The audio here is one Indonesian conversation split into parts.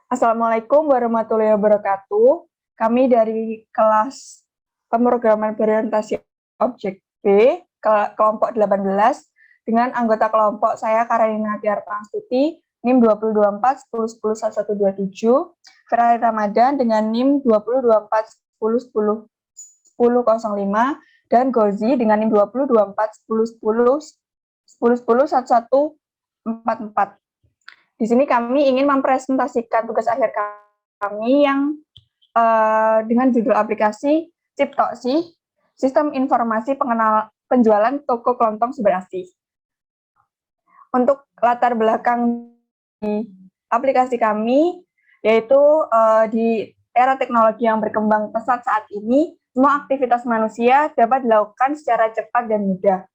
Assalamualaikum warahmatullahi wabarakatuh. Kami dari kelas pemrograman berorientasi objek B, kelompok 18, dengan anggota kelompok saya Karenina Tiarta Astuti, NIM 2024 10 10 1127, Ferrari Ramadan dengan NIM 2024 10 10 10 05, dan Gozi dengan NIM 2024 10 10 10 10 1144. Di sini kami ingin mempresentasikan tugas akhir kami yang dengan judul aplikasi Ciptoksi, Sistem Informasi Penjualan Toko Kelontong Sumber Asih. Untuk latar belakang di aplikasi kami, yaitu di era teknologi yang berkembang pesat saat ini, semua aktivitas manusia dapat dilakukan secara cepat dan mudah.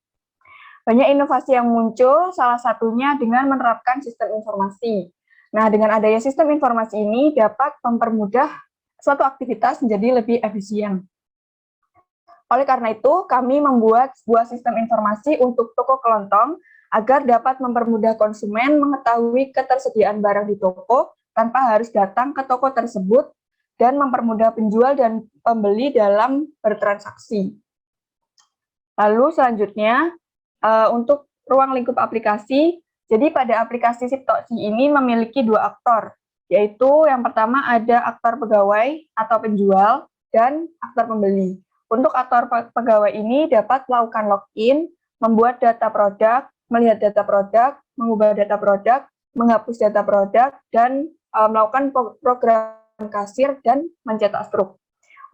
Banyak inovasi yang muncul, salah satunya dengan menerapkan sistem informasi. Nah, dengan adanya sistem informasi ini dapat mempermudah suatu aktivitas menjadi lebih efisien. Oleh karena itu, kami membuat sebuah sistem informasi untuk toko kelontong agar dapat mempermudah konsumen mengetahui ketersediaan barang di toko tanpa harus datang ke toko tersebut dan mempermudah penjual dan pembeli dalam bertransaksi. Lalu selanjutnya, untuk ruang lingkup aplikasi, jadi pada aplikasi Ciptoksi ini memiliki dua aktor, yaitu yang pertama ada aktor pegawai atau penjual dan aktor pembeli. Untuk aktor pegawai ini dapat melakukan login, membuat data produk, melihat data produk, mengubah data produk, menghapus data produk, dan melakukan program kasir dan mencetak struk.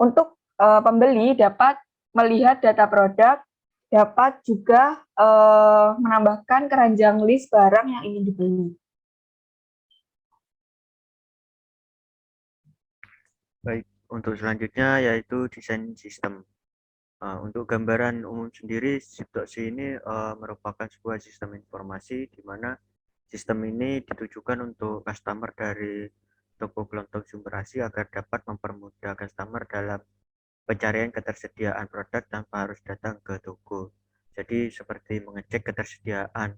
Untuk pembeli dapat melihat data produk, dapat juga menambahkan keranjang list barang yang ingin dibeli. Baik, untuk selanjutnya yaitu desain sistem. Untuk gambaran umum sendiri, Ciptoksi ini merupakan sebuah sistem informasi di mana sistem ini ditujukan untuk customer dari toko kelontong sumber ASI agar dapat mempermudah customer dalam pencarian ketersediaan produk tanpa harus datang ke toko. Jadi seperti mengecek ketersediaan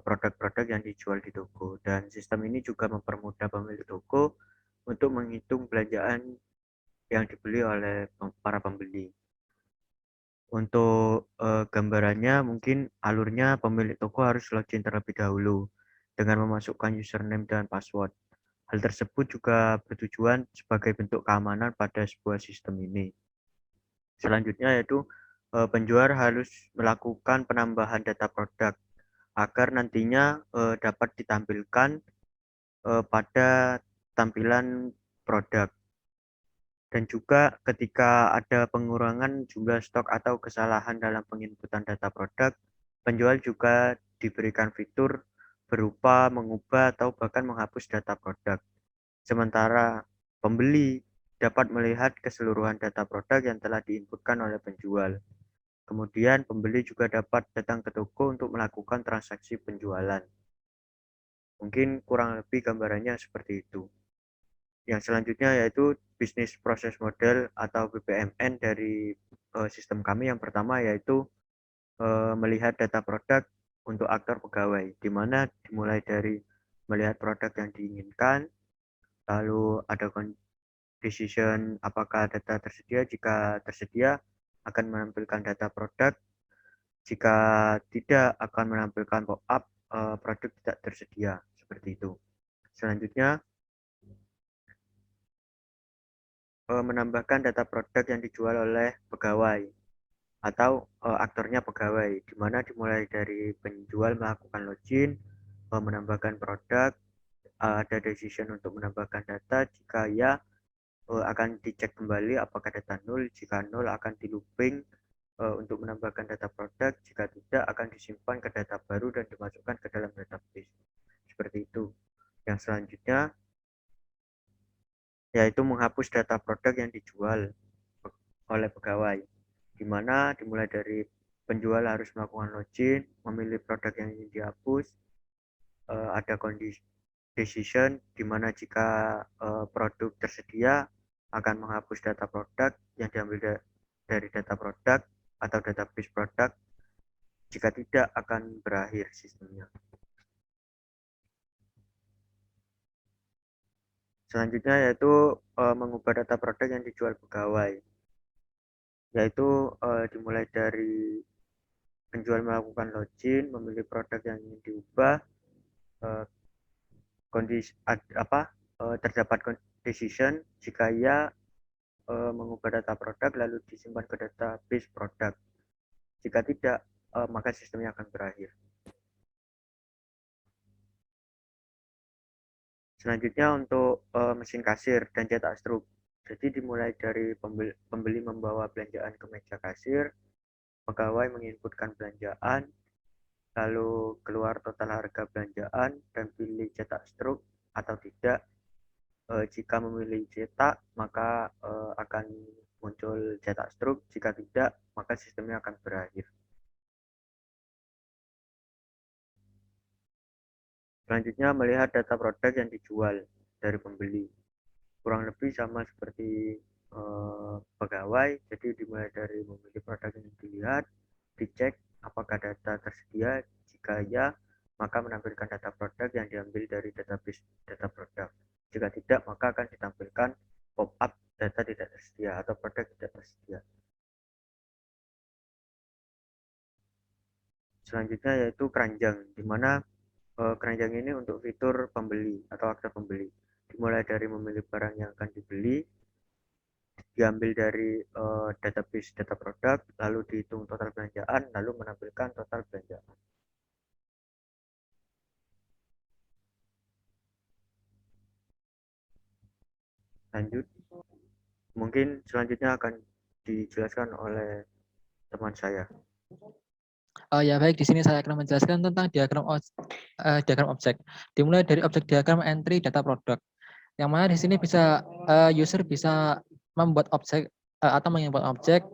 produk-produk yang dijual di toko, dan sistem ini juga mempermudah pemilik toko untuk menghitung belanjaan yang dibeli oleh para pembeli. Untuk gambarannya mungkin alurnya pemilik toko harus login terlebih dahulu dengan memasukkan username dan password. Hal tersebut juga bertujuan sebagai bentuk keamanan pada sebuah sistem ini. Selanjutnya yaitu penjual harus melakukan penambahan data produk agar nantinya dapat ditampilkan pada tampilan produk. Dan juga ketika ada pengurangan jumlah stok atau kesalahan dalam penginputan data produk, penjual juga diberikan fitur berupa mengubah atau bahkan menghapus data produk. Sementara pembeli dapat melihat keseluruhan data produk yang telah diinputkan oleh penjual. Kemudian pembeli juga dapat datang ke toko untuk melakukan transaksi penjualan. Mungkin kurang lebih gambarannya seperti itu. Yang selanjutnya yaitu bisnis proses model atau BPMN dari sistem kami. Yang pertama yaitu melihat data produk untuk aktor pegawai, di mana dimulai dari melihat produk yang diinginkan, lalu ada decision apakah data tersedia. Jika tersedia akan menampilkan data produk, jika tidak akan menampilkan pop-up produk tidak tersedia, seperti itu. Selanjutnya menambahkan data produk yang dijual oleh pegawai atau aktornya pegawai, di mana dimulai dari penjual melakukan login, menambahkan produk, ada decision untuk menambahkan data. Jika ya, akan dicek kembali apakah data nol. Jika nol akan di looping untuk menambahkan data produk. Jika tidak akan disimpan ke data baru dan dimasukkan ke dalam database. Seperti itu. Yang selanjutnya yaitu menghapus data produk yang dijual oleh pegawai, di mana dimulai dari penjual harus melakukan login, memilih produk yang ingin dihapus, ada kondisi decision di mana jika produk tersedia akan menghapus data produk yang diambil dari data produk atau database produk. Jika tidak akan berakhir sistemnya. Selanjutnya yaitu mengubah data produk yang dijual pegawai, yaitu dimulai dari penjual melakukan login, memilih produk yang ingin diubah, eh, kondisi terdapat decision jika ia mengubah data produk lalu disimpan ke database produk. Jika tidak, maka sistemnya akan berakhir. Selanjutnya untuk mesin kasir dan cetak struk. Jadi dimulai dari pembeli membawa belanjaan ke meja kasir, pegawai menginputkan belanjaan, lalu keluar total harga belanjaan dan pilih cetak struk atau tidak. Jika memilih cetak, maka akan muncul cetak struk. Jika tidak, maka sistemnya akan berakhir. Selanjutnya melihat data produk yang dijual dari pembeli. Kurang lebih sama seperti pegawai, jadi dimulai dari memilih produk yang dilihat, dicek apakah data tersedia, jika ya, maka menampilkan data produk yang diambil dari database data produk. Jika tidak, maka akan ditampilkan pop-up data tidak tersedia atau produk tidak tersedia. Selanjutnya yaitu keranjang, di mana keranjang ini untuk fitur pembeli atau akta pembeli. Dimulai dari memilih barang yang akan dibeli, diambil dari database data produk, lalu dihitung total belanjaan, lalu menampilkan total belanjaan. Lanjut, mungkin selanjutnya akan dijelaskan oleh teman saya. Ya baik, di sini saya akan menjelaskan tentang diagram objek. Dimulai dari objek diagram entry data produk. Yang mana di sini bisa user bisa membuat objek atau mengimport objek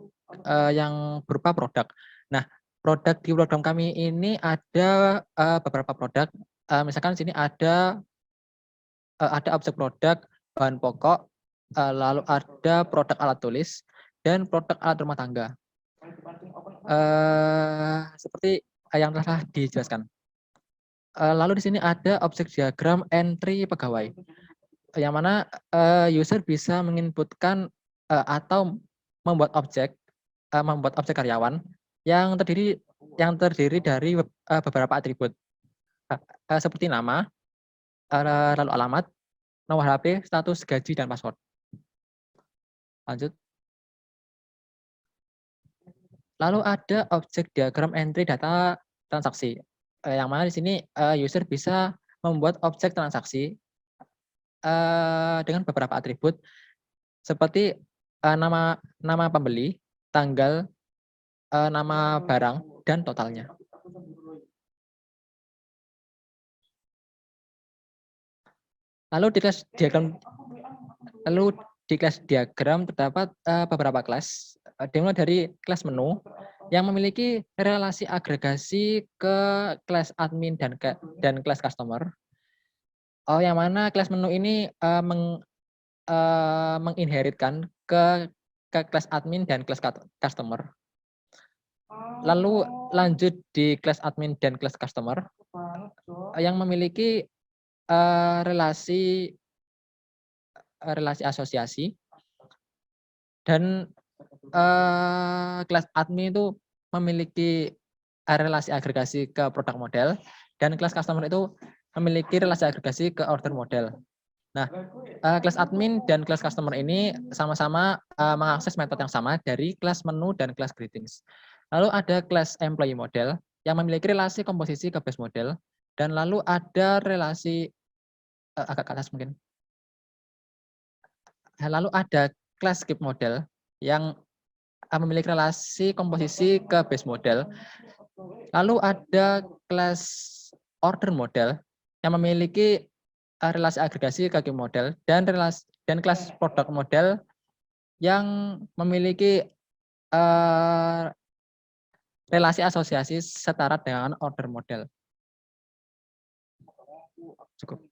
yang berupa produk. Nah, produk di program kami ini ada beberapa produk. Misalkan di sini ada objek produk bahan pokok, lalu ada produk alat tulis dan produk alat rumah tangga. Seperti yang telah dijelaskan. Lalu di sini ada objek diagram entry pegawai, yang mana user bisa menginputkan atau membuat objek karyawan yang terdiri dari beberapa atribut seperti nama, lalu alamat, nomor HP, status, gaji, dan password. Lanjut. Lalu ada objek diagram entry data transaksi, yang mana di sini user bisa membuat objek transaksi dengan beberapa atribut seperti nama pembeli, tanggal, nama barang, dan totalnya. Lalu di kelas diagram terdapat beberapa kelas, dimulai dari kelas menu yang memiliki relasi agregasi ke kelas admin dan kelas customer. Yang mana kelas menu ini menginheritkan ke kelas admin dan kelas customer. Lalu lanjut di kelas admin dan kelas customer yang memiliki relasi asosiasi, dan kelas admin itu memiliki relasi agregasi ke produk model, dan kelas customer itu memiliki relasi agregasi ke order model. Nah, kelas admin dan kelas customer ini sama-sama mengakses metode yang sama dari kelas menu dan kelas greetings. Lalu ada kelas employee model yang memiliki relasi komposisi ke base model, dan lalu ada relasi agak ke atas mungkin. Lalu ada kelas skip model yang memiliki relasi komposisi ke base model. Lalu ada kelas order model yang memiliki relasi agregasi ke keep model, dan kelas produk model yang memiliki relasi asosiasi setara dengan order model. Cukup.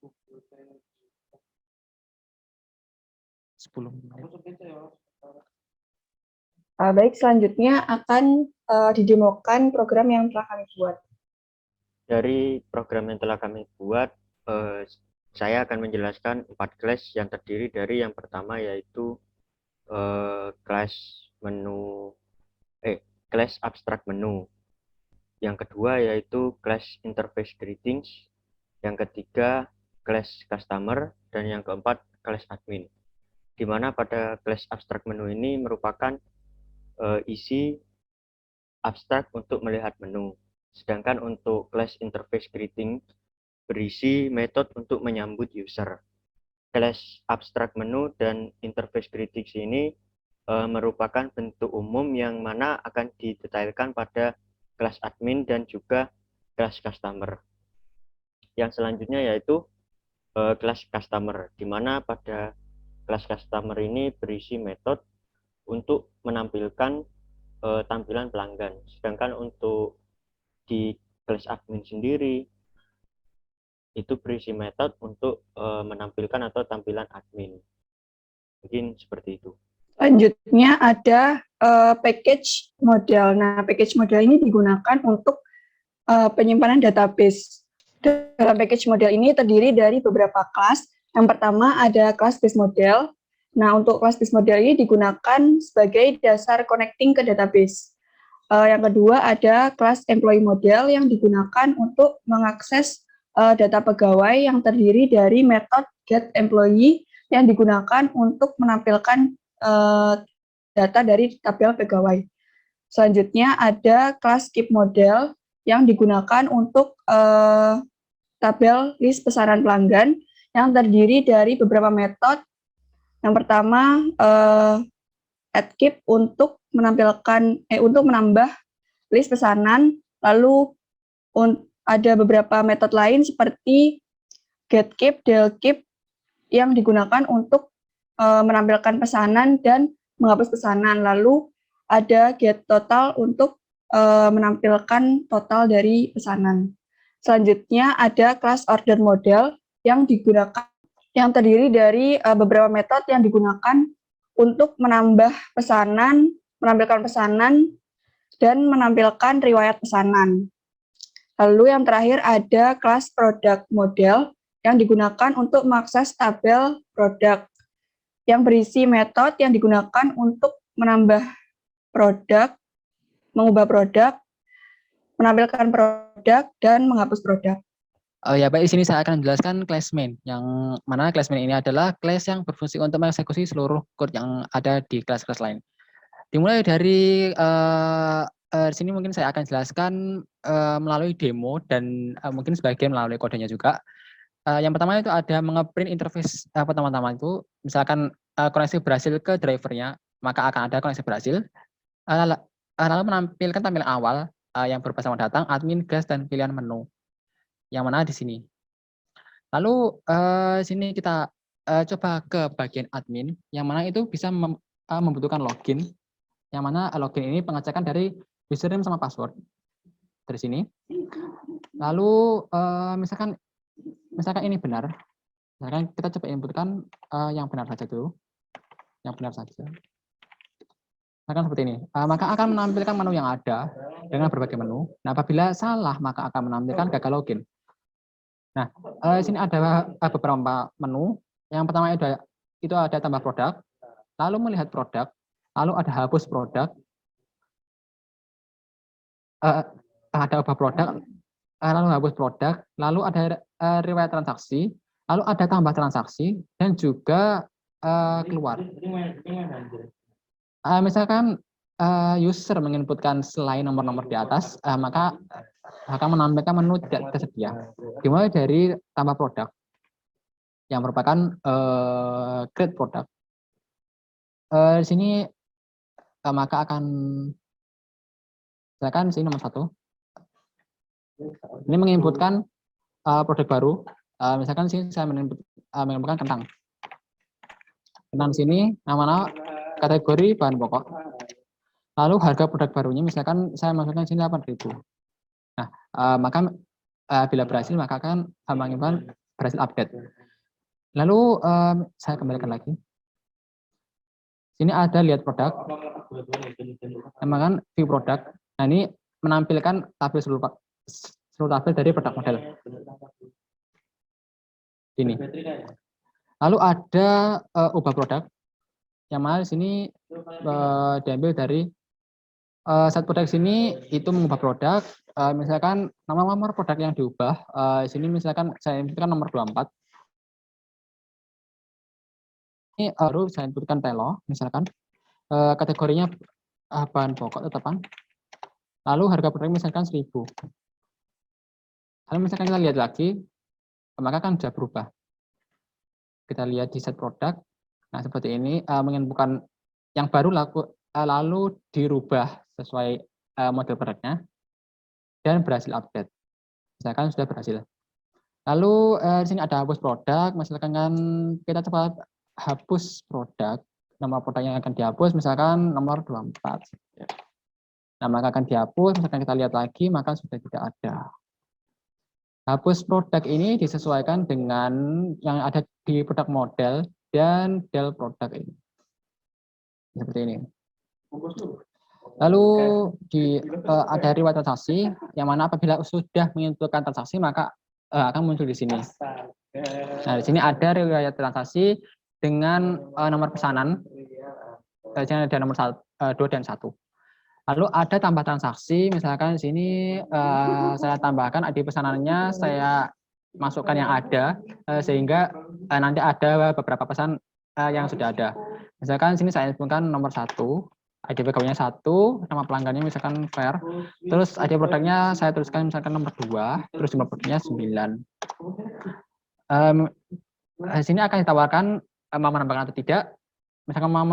10 menit. Baik, selanjutnya akan didemokan program yang telah kami buat. Dari program yang telah kami buat, saya akan menjelaskan 4 kelas yang terdiri dari yang pertama yaitu kelas menu kelas abstrak menu. Yang kedua yaitu kelas interface greetings. Yang ketiga kelas customer dan yang keempat kelas admin. Di mana pada kelas abstrak menu ini merupakan isi abstrak untuk melihat menu. Sedangkan untuk kelas interface greeting berisi metode untuk menyambut user. Kelas abstrak menu dan interface greetings ini merupakan bentuk umum yang mana akan didetailkan pada kelas admin dan juga kelas customer. Yang selanjutnya yaitu kelas customer, di mana pada kelas customer ini berisi metode untuk menampilkan tampilan pelanggan. Sedangkan untuk di kelas admin sendiri itu berisi metode untuk menampilkan atau tampilan admin. Mungkin seperti itu. Selanjutnya ada package model. Nah, package model ini digunakan untuk penyimpanan database. Dalam package model ini terdiri dari beberapa kelas. Yang pertama ada kelas base model. Nah, untuk kelas base model ini digunakan sebagai dasar connecting ke database. Yang kedua ada kelas employee model yang digunakan untuk mengakses data pegawai yang terdiri dari metode get employee yang digunakan untuk menampilkan data dari tabel pegawai. Selanjutnya ada kelas keep model yang digunakan untuk tabel list pesanan pelanggan yang terdiri dari beberapa metode. Yang pertama add keep untuk untuk menambah list pesanan, lalu ada beberapa metode lain seperti get keep, del keep yang digunakan untuk menampilkan pesanan dan menghapus pesanan. Lalu ada get total untuk menampilkan total dari pesanan. Selanjutnya ada kelas order model yang terdiri dari beberapa metode yang digunakan untuk menambah pesanan, menampilkan pesanan, dan menampilkan riwayat pesanan. Lalu yang terakhir ada kelas product model yang digunakan untuk mengakses tabel produk yang berisi metode yang digunakan untuk menambah produk, mengubah produk, menampilkan produk, dan menghapus produk. Ya baik, di sini saya akan menjelaskan class main, yang mana class main ini adalah class yang berfungsi untuk mengeksekusi seluruh code yang ada di kelas-kelas lain. Dimulai dari di sini mungkin saya akan jelaskan melalui demo dan mungkin sebagian melalui kodenya juga. Yang pertama itu ada mengeprint interface pertama-tama itu, misalkan koneksi berhasil ke drivernya, maka akan ada koneksi berhasil. Lalu menampilkan tampilan awal yang berupa selamat datang, admin, guest, dan pilihan menu. Yang mana di sini. Lalu sini kita coba ke bagian admin, yang mana itu bisa membutuhkan login, yang mana login ini pengecekan dari username sama password dari sini. Lalu misalkan ini benar, misalkan kita coba inputkan yang benar saja dulu, yang benar saja. Misalkan seperti ini, maka akan menampilkan menu yang ada dengan berbagai menu. Nah, apabila salah maka akan menampilkan gagal login. Nah, di sini ada beberapa menu. Yang pertama itu ada tambah produk, lalu melihat produk, lalu ada hapus produk, ada ubah produk, lalu hapus produk, lalu ada riwayat transaksi, lalu ada tambah transaksi, dan juga keluar. Misalkan user menginputkan selain nomor-nomor di atas, maka akan menampilkan menu tidak tersedia. Dimulai dari tambah produk, yang merupakan create product. Di sini maka akan misalkan sini nomor 1. Ini menginputkan produk baru. Misalkan sini saya menginputkan kentang. Kentang sini nama kategori bahan pokok. Lalu harga produk barunya misalkan saya masukkan sini 8.000. Nah, maka bila berhasil maka akan menginputkan berhasil update. Lalu saya kembalikan lagi. Sini ada lihat produk, namakan view produk. Nah, ini menampilkan tabel seluruh tabel dari produk model. Ini. Lalu ada ubah produk, yang mana di sini diambil dari set produk sini itu mengubah produk. Misalkan nomor produk yang diubah, di sini misalkan saya inputkan nomor 24. Ini baru saya inputkan telo, misalkan kategorinya bahan pokok tetapan. Lalu harga produknya misalkan 1.000. Lalu misalkan kita lihat lagi, maka kan sudah berubah. Kita lihat di set produk. Nah, seperti ini menginputkan yang baru lalu dirubah sesuai model produknya dan berhasil update. Misalkan sudah berhasil. Lalu di sini ada hapus produk, misalkan kan kita coba hapus produk, nomor produk yang akan dihapus misalkan nomor 24. Nah, maka akan dihapus, misalkan kita lihat lagi maka sudah tidak ada. Hapus produk ini disesuaikan dengan yang ada di produk model dan del produk ini. Seperti ini. Lalu ada riwayat transaksi, yang mana apabila sudah menginputkan transaksi maka akan muncul di sini. Nah, di sini ada riwayat transaksi dengan nomor pesanan. Di sini ada nomor 2 dan 1. Lalu ada tambah transaksi, misalkan di sini saya tambahkan ID pesanannya, saya masukkan yang ada, sehingga nanti ada beberapa pesan yang sudah ada. Misalkan di sini saya inputkan nomor 1, ID pegawainya 1, nama pelanggannya misalkan fair, terus ID produknya saya tuliskan misalkan nomor 2, terus jumlah produknya 9. Di sini akan ditawarkan mau menambahkan atau tidak. Misalkan mau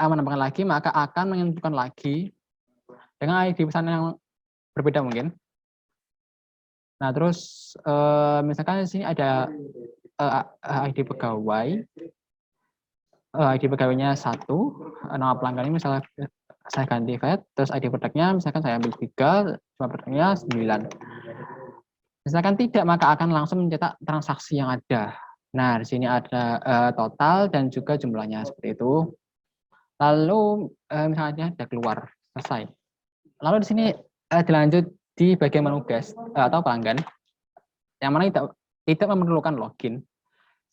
menambahkan lagi, maka akan menginputkan lagi dengan ID pesanan yang berbeda mungkin. Nah, terus misalkan di sini ada ID pegawai, ID pegawainya 1, nama pelanggannya misalnya saya ganti VAT, terus ID produknya misalkan saya ambil 3, jumlah produknya 9. Misalkan tidak, maka akan langsung mencetak transaksi yang ada. Nah, di sini ada total dan juga jumlahnya seperti itu. Lalu misalnya ada keluar, selesai. Lalu di sini dilanjut di bagian menu guest atau pelanggan, yang mana tidak memerlukan login,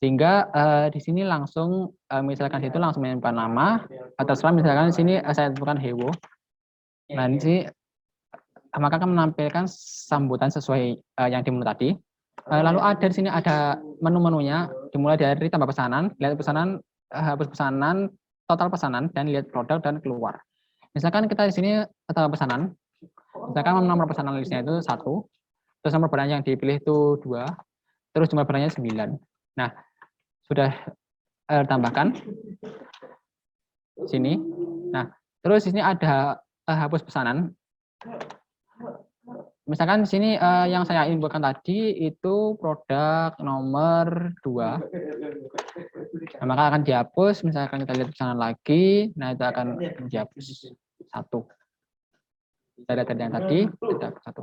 sehingga di sini langsung misalkan situ langsung menyimpan nama, atau misalkan di sini saya tentukan Hewo. Nah, di sini maka akan menampilkan sambutan sesuai yang di menu tadi. Lalu ada di sini ada menu-menunya, dimulai dari tambah pesanan, lihat pesanan, hapus pesanan, total pesanan, dan lihat produk dan keluar. Misalkan kita di sini tambah pesanan, misalkan nomor pesanan listnya itu 1, terus nomor barang yang dipilih itu 2, terus jumlah barangnya 9. Nah, sudah tambahkan sini. Nah, terus di sini ada hapus pesanan. Misalkan di sini yang saya inputkan tadi itu produk nomor 2. Nah, maka akan dihapus, misalkan kita lihat pesanan lagi, nah itu akan dihapus 1. Dari yang tadi kita 1.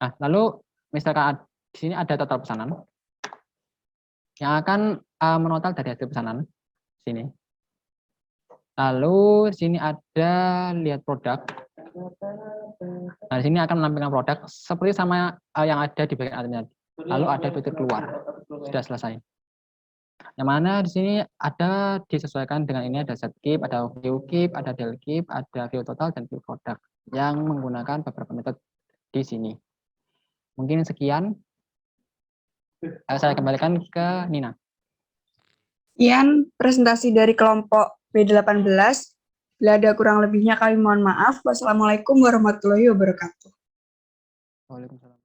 Nah, lalu misalkan di sini ada total pesanan yang akan menotal dari hasil pesanan sini. Lalu di sini ada lihat produk. Nah, di sini akan menampilkan produk seperti sama yang ada di bagian atasnya. Lalu ada fitur keluar. Sudah selesai. Yang mana di sini ada disesuaikan dengan ini, ada set keep, ada view keep, ada del keep, ada view total dan view produk yang menggunakan beberapa metode di sini. Mungkin sekian. Saya kembalikan ke Nina. Sekian presentasi dari kelompok B18. Bila ada kurang lebihnya kami mohon maaf. Wassalamualaikum warahmatullahi wabarakatuh. Waalaikumsalam.